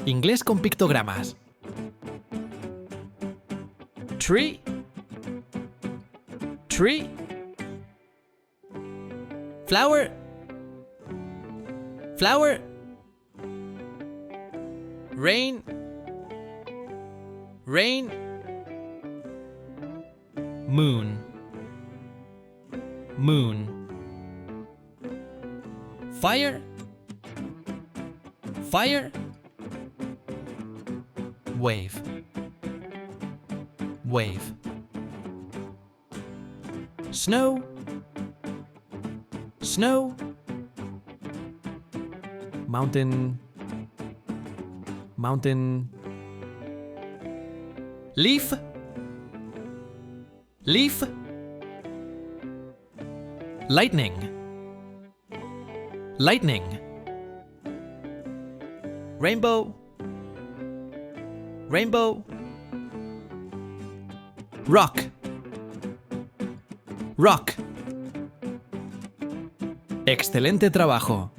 Inglés con pictogramas. Tree. Tree. Flower. Flower. Rain. Rain. Moon. Moon. Fire. Fire. Wave. Wave. Snow. Snow. Mountain. Mountain. Leaf. Leaf. Lightning. Lightning. Rainbow. Rainbow. Rock. Rock. Excelente trabajo.